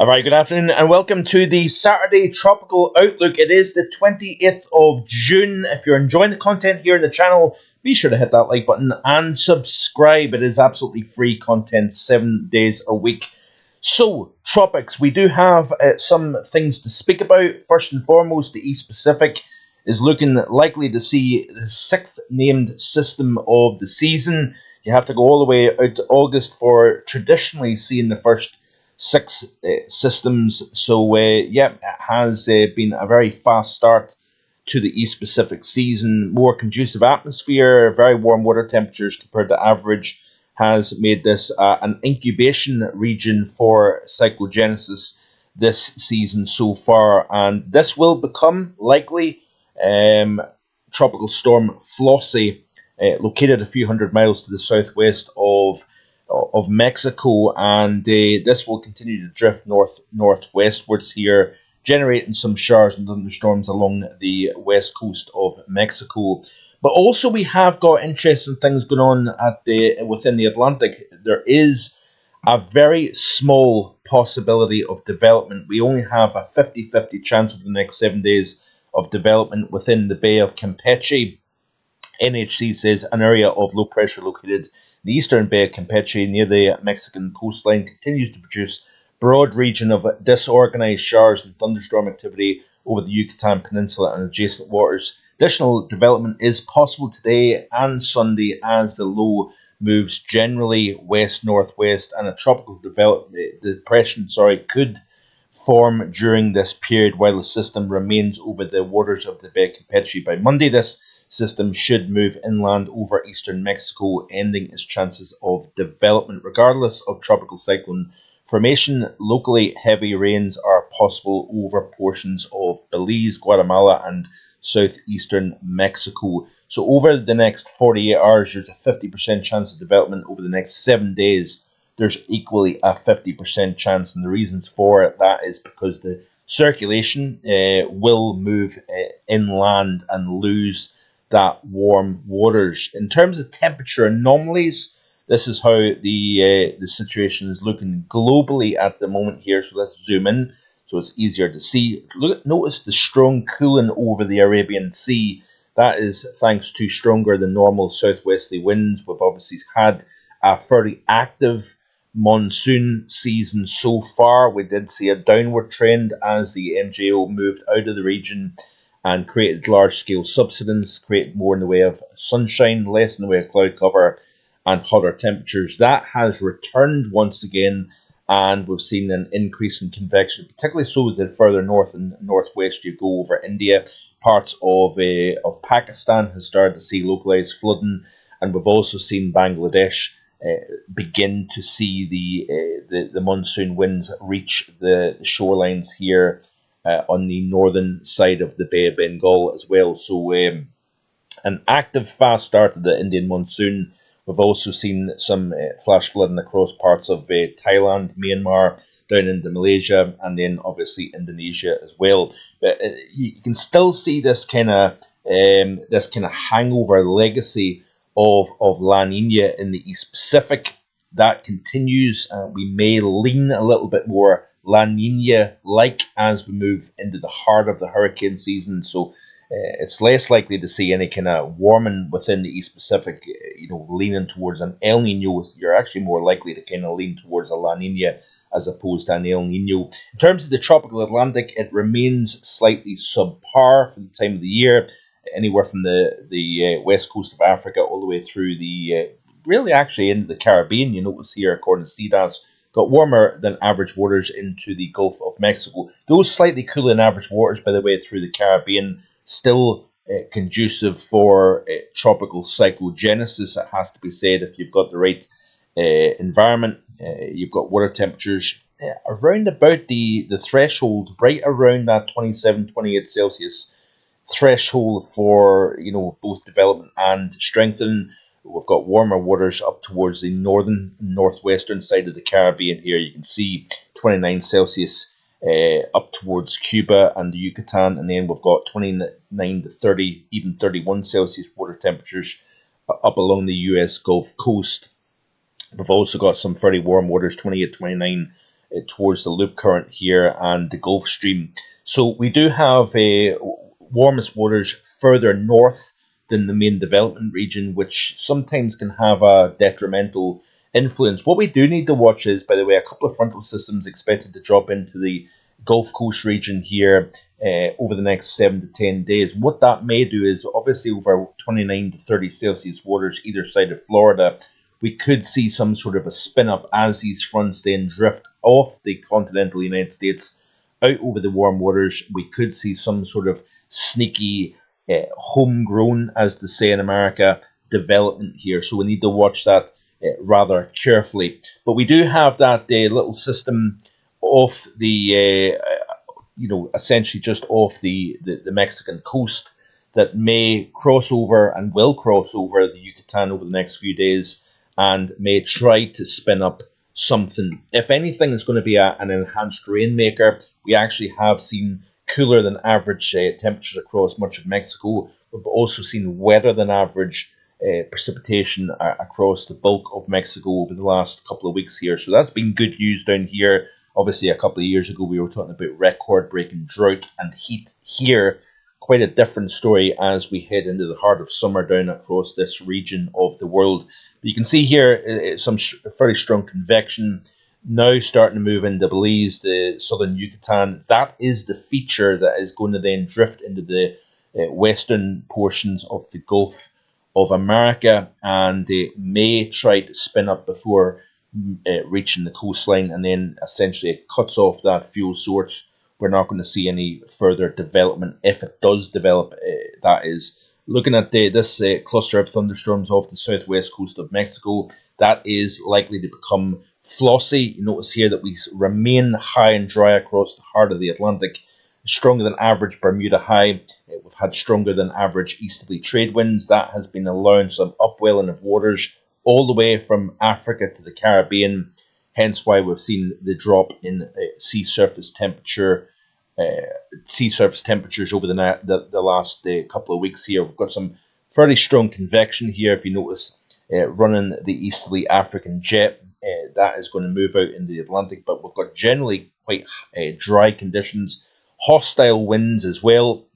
A very good afternoon and welcome to the Saturday Tropical Outlook. It is the 28th of June. If you're enjoying the content here in the channel, be sure to hit that like button and subscribe. It is absolutely free content 7 days a week. So, tropics, we do have some things to speak about. First and foremost, the East Pacific is looking likely to see the 6th named system of the season. You have to go all the way out to August for traditionally seeing the first 6 systems. So, it has been a very fast start to the East Pacific season. More conducive atmosphere, very warm water temperatures compared to average has made this an incubation region for cyclogenesis this season so far. And this will become likely Tropical Storm Flossi, located a few hundred miles to the southwest of Mexico, and this will continue to drift northwestwards here, generating some showers and thunderstorms along the west coast of Mexico. But also we have got interesting things going on within the Atlantic. There is a very small possibility of development. We only have a 50-50 chance over the next 7 days of development within the Bay of Campeche. NHC says an area of low pressure located in the eastern Bay of Campeche near the Mexican coastline continues to produce broad region of disorganized showers and thunderstorm activity over the Yucatan Peninsula and adjacent waters. Additional development is possible today and Sunday as the low moves generally west-northwest, and a tropical depression could form during this period while the system remains over the waters of the Bay of Campeche. By Monday, this system should move inland over eastern Mexico, ending its chances of development. Regardless of tropical cyclone formation, locally heavy rains are possible over portions of Belize, Guatemala, and southeastern Mexico. So over the next 48 hours, there's a 50% chance of development. Over the next 7 days, there's equally a 50% chance, and the reasons for that is because the circulation will move inland and lose that warm waters. In terms of temperature anomalies, this is how the situation is looking globally at the moment here. So let's zoom in so it's easier to see. Notice the strong cooling over the Arabian Sea. That is thanks to stronger than normal southwesterly winds. We've obviously had a fairly active monsoon season so far. We did see a downward trend as the MJO moved out of the region and created large-scale subsidence, created more in the way of sunshine, less in the way of cloud cover, and hotter temperatures. That has returned once again, and we've seen an increase in convection, particularly so the further north and northwest you go over India. Parts of Pakistan has started to see localized flooding, and we've also seen Bangladesh begin to see the monsoon winds reach the shorelines here on the northern side of the Bay of Bengal as well. So an active, fast start to the Indian monsoon. We've also seen some flash flooding across parts of Thailand, Myanmar, down into Malaysia, and then obviously Indonesia as well. But you can still see this kind of hangover legacy of La Nina in the East Pacific. That continues. We may lean a little bit more La Nina-like as we move into the heart of the hurricane season. So it's less likely to see any kind of warming within the East Pacific, leaning towards an El Nino. You're actually more likely to kind of lean towards a La Nina as opposed to an El Nino. In terms of the tropical Atlantic, it remains slightly subpar for the time of the year, anywhere from the west coast of Africa all the way through the really actually into the Caribbean. You notice here, according to CDAS, got warmer than average waters into the Gulf of Mexico. Those slightly cooler than average waters, by the way, through the Caribbean, still conducive for tropical cyclogenesis, it has to be said, if you've got the right environment. You've got water temperatures around about the threshold, right around that 27, 28 Celsius threshold for both development and strengthening. We've got warmer waters up towards the northern northwestern side of the Caribbean here. You can see 29 Celsius up towards Cuba and the Yucatan, and then we've got 29 to 30, even 31 Celsius water temperatures up along the US Gulf Coast. We've also got some fairly warm waters, 28, 29 towards the loop current here and the Gulf Stream. So we do have warmest waters further north than the main development region, which sometimes can have a detrimental influence. What we do need to watch is, by the way, a couple of frontal systems expected to drop into the Gulf Coast region here over the next 7 to 10 days. What that may do is, obviously, over 29 to 30 Celsius waters either side of Florida, we could see some sort of a spin up as these fronts then drift off the continental United States out over the warm waters. We could see some sort of sneaky, homegrown, as they say in America, development here. So we need to watch that rather carefully. But we do have that little system off the, essentially just off the Mexican coast that may cross over and will cross over the Yucatan over the next few days and may try to spin up something. If anything is going to be an enhanced rainmaker, we actually have seen cooler than average temperatures across much of Mexico. We've also seen wetter than average precipitation across the bulk of Mexico over the last couple of weeks here. So that's been good news down here. Obviously, a couple of years ago, we were talking about record-breaking drought and heat here. Quite a different story as we head into the heart of summer down across this region of the world. But you can see here some very strong convection now starting to move into Belize, the southern Yucatan. That is the feature that is going to then drift into the western portions of the Gulf of America, and they may try to spin up before reaching the coastline, and then essentially it cuts off that fuel source. We're not going to see any further development if it does develop, that is. Looking at this cluster of thunderstorms off the southwest coast of Mexico, that is likely to become Flossi. You notice here that we remain high and dry across the heart of the Atlantic. Stronger than average Bermuda high. We've had stronger than average easterly trade winds. That has been allowing some upwelling of waters all the way from Africa to the Caribbean. Hence why we've seen the drop in sea surface temperatures over the last couple of weeks here. We've got some fairly strong convection here. If you notice, running the easterly African jet, that is going to move out into the Atlantic. But we've got generally quite dry conditions, hostile winds as well,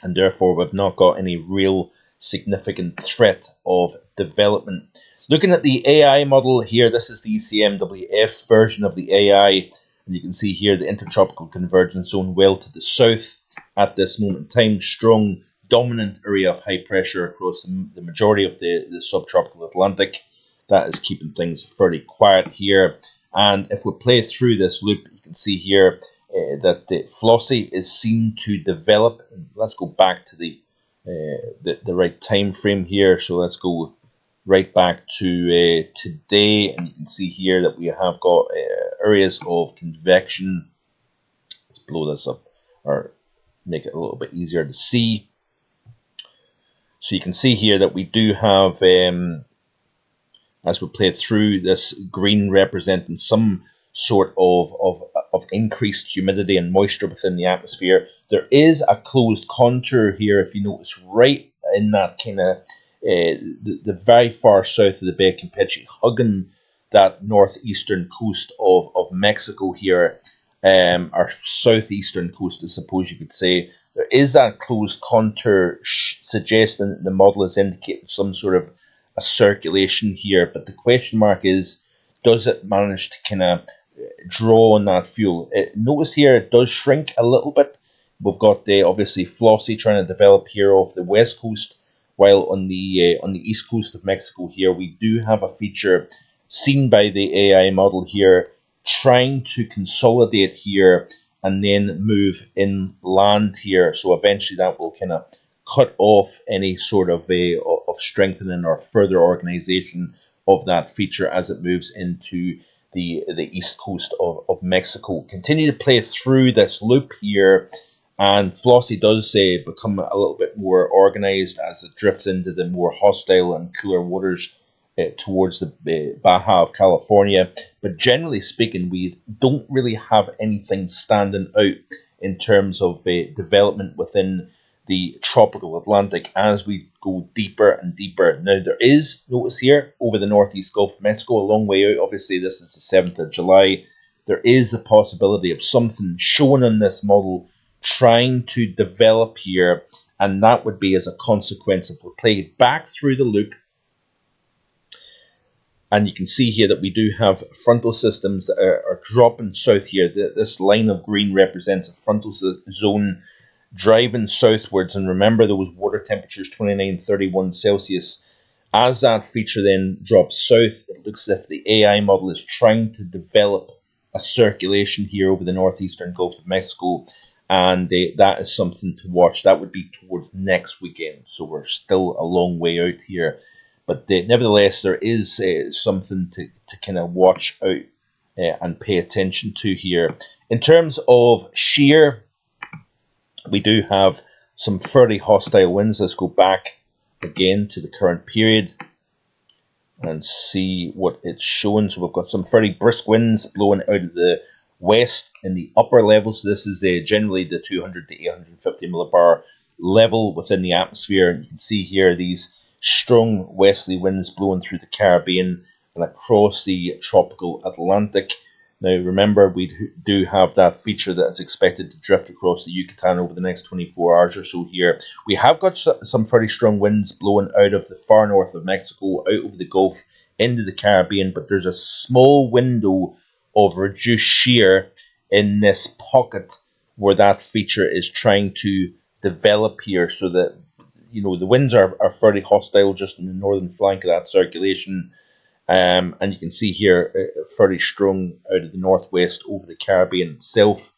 and therefore we've not got any real significant threat of development. Looking at the AI model here, this is the ECMWF's version of the AI, and you can see here the intertropical convergence zone well to the south at this moment in time. Strong, dominant area of high pressure across the majority of the subtropical Atlantic. That is keeping things fairly quiet here. And if we play through this loop, you can see here that Flossi is seen to develop. Let's go back to the right time frame here. So let's go right back to today, and you can see here that we have got areas of convection. Let's blow this up or make it a little bit easier to see. So you can see here that we do have, as we play through, this green representing some sort of increased humidity and moisture within the atmosphere. There is a closed contour here, if you notice, right in that kind of the very far south of the Bay of Campeche, hugging that northeastern coast of Mexico here, or southeastern coast, I suppose you could say. There is that closed contour suggesting that the model is indicating some sort of a circulation here, but the question mark is, does it manage to kind of draw on that fuel? Notice here it does shrink a little bit. We've got obviously Flossi trying to develop here off the west coast, while on the east coast of Mexico here, we do have a feature seen by the AI model here, trying to consolidate here and then move inland here. So eventually that will kind of cut off any sort of strengthening or further organization of that feature as it moves into the east coast of Mexico. Continue to play through this loop here, and Flossi does become a little bit more organized as it drifts into the more hostile and cooler waters towards the Baja of California. But generally speaking, we don't really have anything standing out in terms of development within the tropical Atlantic as we go deeper and deeper. Now, there is, notice here, over the northeast Gulf of Mexico, a long way out. Obviously, this is the 7th of July. there is a possibility of something shown on this model trying to develop here, and that would be as a consequence of the play back through the loop. And you can see here that we do have frontal systems that are dropping south here. This line of green represents a frontal zone driving southwards. And remember, there was water temperatures 29, 31 Celsius. As that feature then drops south, it looks as if the AI model is trying to develop a circulation here over the northeastern Gulf of Mexico. And that is something to watch. That would be towards next weekend. So we're still a long way out here. But nevertheless, there is something to kind of watch out and pay attention to here. In terms of shear, we do have some fairly hostile winds. Let's go back again to the current period and see what it's showing. So we've got some fairly brisk winds blowing out of the west in the upper levels. So this is generally the 200 to 850 millibar level within the atmosphere. And you can see here these strong westerly winds blowing through the Caribbean and across the tropical Atlantic. Now remember, we do have that feature that is expected to drift across the Yucatan over the next 24 hours or so here. We have got some fairly strong winds blowing out of the far north of Mexico, out over the Gulf, into the Caribbean, but there's a small window of reduced shear in this pocket where that feature is trying to develop here, so that the winds are fairly hostile just in the northern flank of that circulation. And you can see here fairly strong out of the northwest over the Caribbean itself.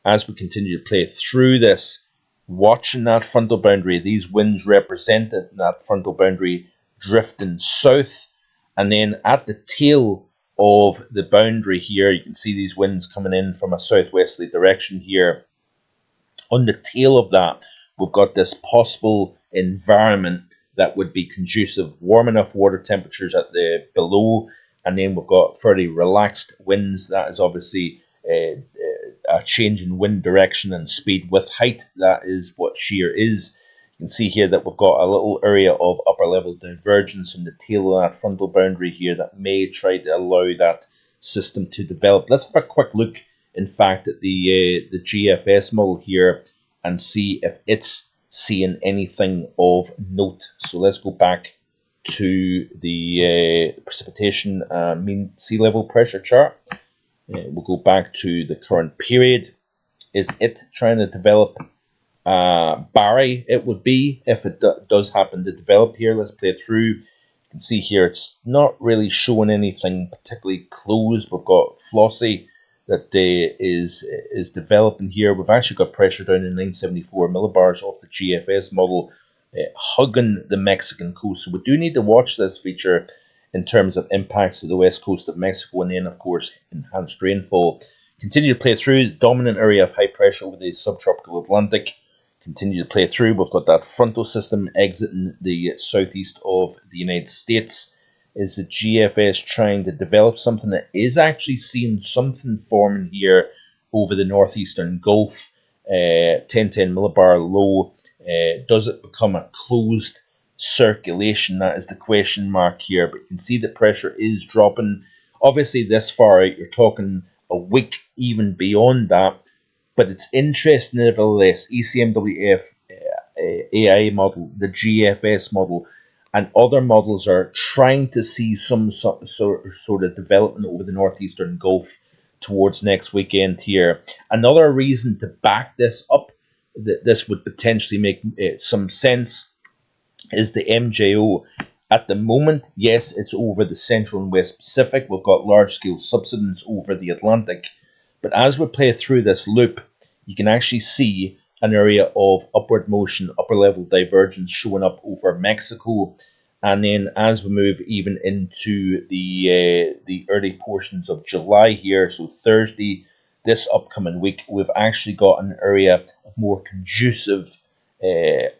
As we continue to play through this, watching that frontal boundary, these winds represented that frontal boundary drifting south. And then at the tail of the boundary here, you can see these winds coming in from a southwesterly direction here. On the tail of that, we've got this possible environment that would be conducive, warm enough water temperatures at the below, and then we've got fairly relaxed winds. That is obviously a change in wind direction and speed with height. That is what shear is. You can see here that we've got a little area of upper level divergence in the tail of that frontal boundary here that may try to allow that system to develop. Let's have a quick look, in fact, at the GFS model here and see if it's seeing anything of note. So let's go back to the precipitation mean sea level pressure chart. We'll go back to the current period. Is it trying to develop Barry? It would be if it does happen to develop here. Let's play through. You can see here it's not really showing anything particularly close. We've got Flossi that is developing here. We've actually got pressure down in 974 millibars off the GFS model, hugging the Mexican coast. So we do need to watch this feature in terms of impacts to the west coast of Mexico, and then, of course, enhanced rainfall. Continue to play through. Dominant area of high pressure over the subtropical Atlantic. Continue to play through. We've got that frontal system exiting the southeast of the United States. Is the GFS trying to develop something that is actually seeing something forming here over the northeastern Gulf? 1010 millibar low. Does it become a closed circulation? That is the question mark here. But you can see the pressure is dropping. Obviously, this far out, you're talking a week, even beyond that. But it's interesting, nevertheless. ECMWF AI model, the GFS model, and other models are trying to see some sort of development over the northeastern Gulf towards next weekend here. Another reason to back this up, that this would potentially make some sense, is the MJO. At the moment, yes, it's over the Central and West Pacific. We've got large-scale subsidence over the Atlantic. But as we play through this loop, you can actually see an area of upward motion, upper-level divergence showing up over Mexico. And then as we move even into the early portions of July here, so Thursday, this upcoming week, we've actually got an area of more conducive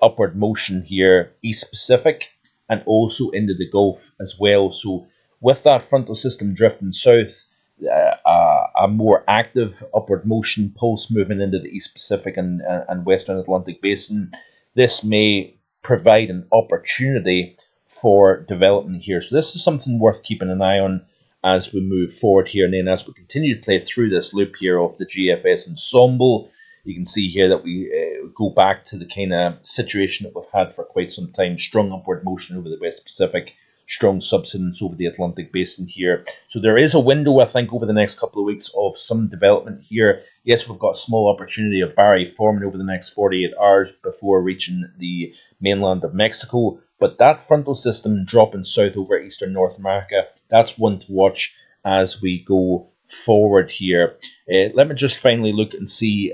upward motion here, East Pacific, and also into the Gulf as well. So with that frontal system drifting south, a more active upward motion pulse moving into the East Pacific and Western Atlantic Basin, this may provide an opportunity for development here. So this is something worth keeping an eye on. as we move forward here. And then as we continue to play through this loop here of the GFS ensemble, you can see here that we go back to the kind of situation that we've had for quite some time. Strong upward motion over the West Pacific, strong subsidence over the Atlantic Basin here. So there is a window, I think, over the next couple of weeks of some development here. Yes, we've got a small opportunity of Barry forming over the next 48 hours before reaching the mainland of Mexico. But that frontal system dropping south over eastern North America, that's one to watch as we go forward here. Let me just finally look and see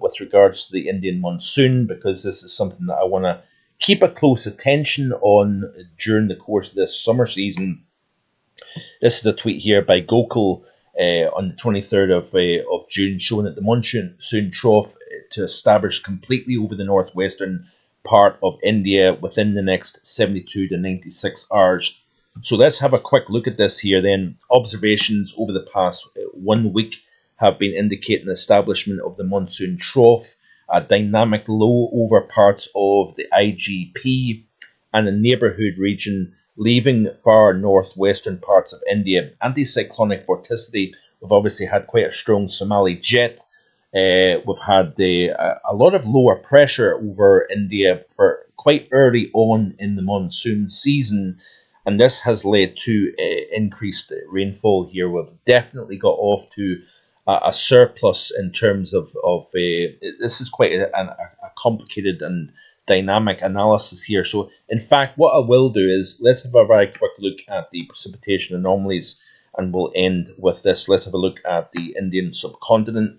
with regards to the Indian monsoon, because this is something that I want to keep a close attention on during the course of this summer season. This is a tweet here by Gokul on the 23rd of June, showing that the monsoon trough to establish completely over the northwestern part of India within the next 72 to 96 hours. So let's have a quick look at this here then. Observations over the past 1 week have been indicating the establishment of the monsoon trough, a dynamic low over parts of the IGP and the neighbourhood region, leaving far northwestern parts of India. Anticyclonic vorticity, we've obviously had quite a strong Somali jet. We've had a lot of lower pressure over India for quite early on in the monsoon season, and this has led to increased rainfall here. We've definitely got off to a surplus in terms of this is quite a complicated and dynamic analysis here. So in fact, what I will do is let's have a very quick look at the precipitation anomalies, and we'll end with this. Let's have a look at the Indian subcontinent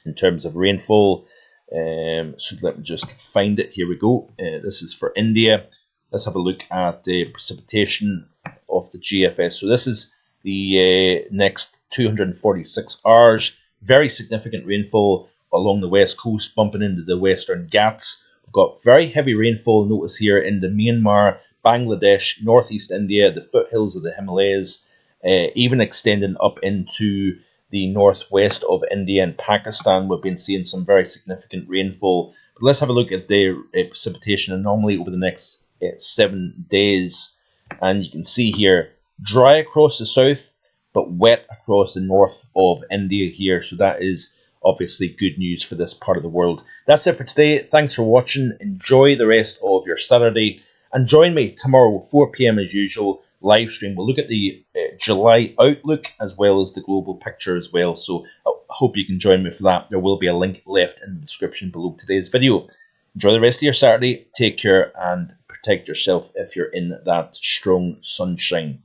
in terms of rainfall. So let me just find it. Here we go. This is for India. Let's have a look at the precipitation of the GFS. So this is the next 246 hours. Very significant rainfall along the west coast, bumping into the Western Ghats. We've got very heavy rainfall, notice here, in the Myanmar, Bangladesh, northeast India, the foothills of the Himalayas, even extending up into the northwest of India and Pakistan. We've been seeing some very significant rainfall. But let's have a look at the precipitation anomaly over the next 7 days. And you can see here, dry across the south, but wet across the north of India here. So that is obviously good news for this part of the world. That's it for today. Thanks for watching. Enjoy the rest of your Saturday. And join me tomorrow, 4 p.m. as usual, live stream. We'll look at the July outlook as well as the global picture as well. So I hope you can join me for that. There will be a link left in the description below today's video. Enjoy the rest of your Saturday. Take care and protect yourself if you're in that strong sunshine.